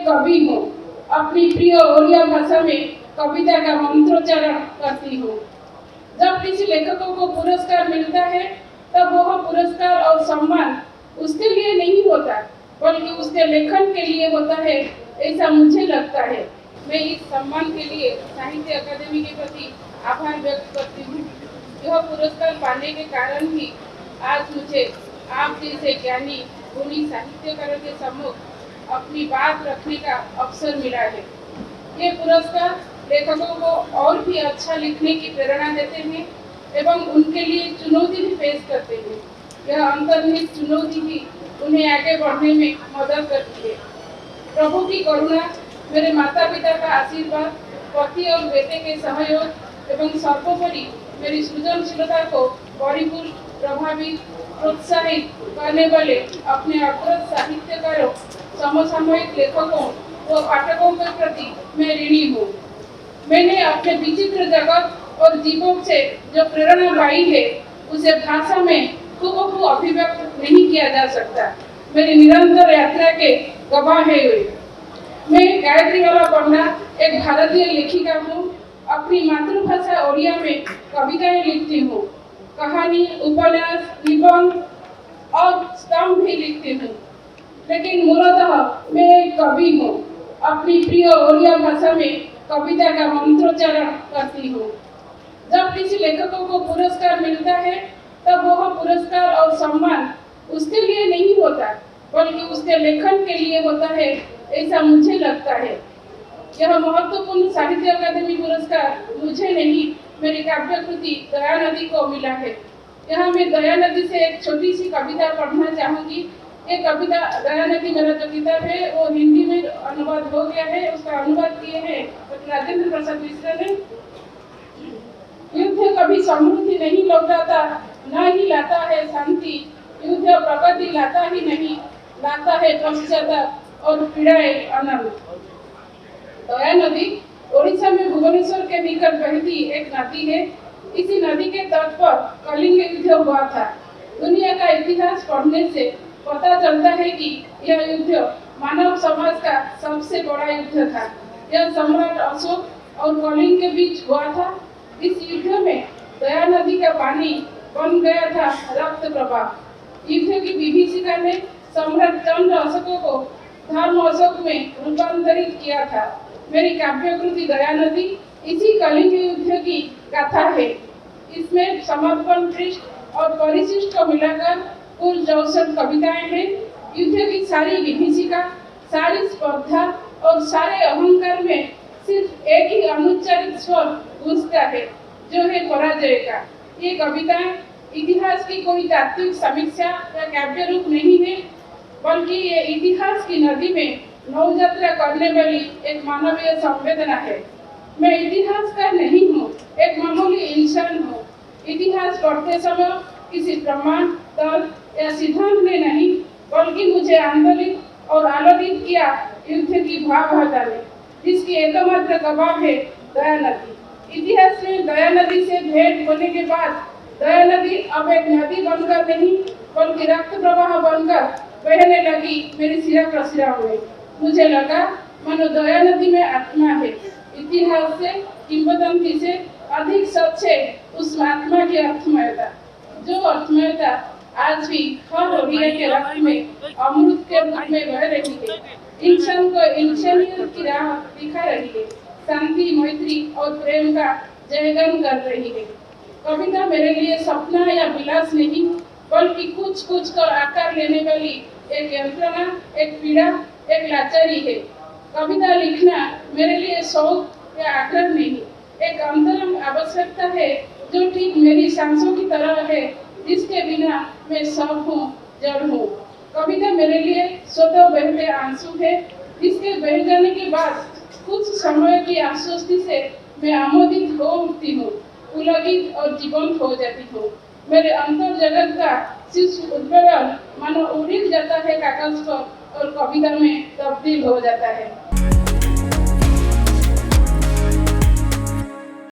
एक कवि हूँ। अपनी प्रिय ओडिया भाषा में कविता का मंत्रोच्चारण करती हूँ। जब किसी लेखकों को पुरस्कार मिलता है तब वह पुरस्कार और सम्मान उसके लिए नहीं होता, बल्कि उसके लेखन के लिए होता है, ऐसा मुझे लगता है। मैं इस सम्मान के लिए साहित्य अकादमी के प्रति आभार व्यक्त करती हूँ। यह पुरस्कार पाने के कारण ही आज मुझे आप जैसे ज्ञानी गुणी साहित्यकारों के सम्मुख अपनी बात रखने का अवसर मिला है। ये पुरस्कार लेखकों को और भी अच्छा लिखने की प्रेरणा देते हैं एवं उनके लिए चुनौती भी पेश करते हैं। यह अंतर्निहित चुनौती ही उन्हें आगे बढ़ने में मदद करती है। प्रभु की करुणा, मेरे माता पिता का आशीर्वाद, पति और बेटे के सहयोग एवं सर्वोपरि मेरी सृजनशीलता को परिपुष्ट, प्रभावित, प्रोत्साहित करने वाले अपने अग्रज साहित्यकारों, समसामयिक लेखकों व पाठकों के प्रति मैं ऋणी हूँ। मैंने अपने विचित्र जगत और जीवों से जो प्रेरणा पाई है उसे भाषा में खूब अभिव्यक्त नहीं किया जा सकता। मेरी निरंतर यात्रा के गवाह है वे। मैं गायत्रीबाला पंडा एक भारतीय लेखिका हूँ। अपनी मातृभाषा ओडिया में कविताएं लिखती हूँ, कहानी, उपन्यास, निबंध और स्तंभ भी लिखती हूँ। लेकिन मूलतः मैं एक कवि हूँ। अपनी प्रिय ओडिया भाषा में कविता का मंत्रोच्चारण करती हूँ। जब किसी लेखकों को पुरस्कार मिलता है तब वह पुरस्कार और सम्मान उसके लिए नहीं होता, बल्कि उसके लेखन के लिए होता है, ऐसा मुझे लगता है। यह महत्वपूर्ण साहित्य अकादमी पुरस्कार मुझे नहीं, मेरी काव्य कृति दया नदी को मिला है। यहाँ मैं दया नदी से एक छोटी सी कविता पढ़ना चाहूँगी। ये कविता दया नदी मेरा जो किताब है वो हिंदी में अनुवाद हो गया है। उसका अनुवाद किए हैं राजेंद्र प्रसाद मिश्रा ने। युद्ध कभी समृद्धि नहीं लौटाता, न ही लाता है शांति। युद्ध प्रगति लाता ही नहीं, लाता है पश्चाताप और पीड़ाए अनंत। दया नदी ओडिशा में भुवनेश्वर के निकट बहती एक नदी है। इसी नदी के तट पर कलिंग युद्ध हुआ था। दुनिया का इतिहास पढ़ने से पता चलता है कि यह युद्ध मानव समाज का सबसे बड़ा युद्ध था। यह सम्राट अशोक और कलिंग के बीच हुआ था। इस युद्ध में दया नदी का पानी बन गया था रक्त प्रवाह। युद्ध की विभीषिका ने सम्राट चंद्र अशोक को धर्म अशोक में रूपांतरित किया था। मेरी काव्य कृति दया नदी इसी कलिंग युद्ध की गाथा है। इसमें समर्पण, पृष्ठ और परिशिष्ट को मिलाकर कुल 64 कविताएं हैं। युद्ध की सारी विभीषिका, सारी स्पर्धा और सारे अहंकार में सिर्फ एक ही अनुच्चारित स्वर गूंजता है, जो है पराजय का। ये कविताएं इतिहास की कोई तात्विक समीक्षा या काव्य रूप नहीं है, बल्कि ये इतिहास की नदी में नौयात्रा करने वाली एक मानवीय संवेदना है। मैं इतिहासकार नहीं हूँ, एक मामूली इंसान हूँ। इतिहास पढ़ते समय किसी प्रमाण, तर्क या सिद्धांत ने नहीं, बल्कि मुझे आंदोलित और आलोकित किया युद्ध की भावना ने, जिसकी एकमात्र गवाह है दया नदी। इतिहास में दया नदी से भेंट होने के बाद दया नदी अब एक नदी बनकर नहीं, बल्कि रक्त प्रवाह बनकर बहने लगी मेरी सिरा प्रसिरा में। मुझे लगा मानो दया नदी में आत्मा है। इतिहास से, किंवदंती से अधिक सच है उस आत्मा की अर्थमयता, जो अर्थमयता आज भी हर ओडिया के रक्त में अमृत के रूप में बह रही है। इंसान को इंसानियत की राह दिखा रही है, शांति, मैत्री और प्रेम का जयगान कर रही है। कविता मेरे लिए सपना या विलास नहीं, बल्कि कुछ कुछ कर आकार लेने वाली एक यंत्रणा, एक पीड़ा, एक लाचारी है। कविता लिखना मेरे लिए शौक या आग्रह नहीं, एक अंतरंग आवश्यकता है जो ठीक मेरी सांसों की तरह है, जिसके बिना मैं सब हूँ, जड़ हूँ। कविता मेरे लिए स्वतः बहते आंसू है, जिसके बह जाने के बाद कुछ समय की आश्वस्ति से मैं आमोदित हो उठती हूँ, पुलकित और जीवंत हो जाती हूँ। मेरे अंतर जगत का शिशु उद्वेलन मानो उड़ जाता है कागज पर और कविता में तब्दील हो जाता है।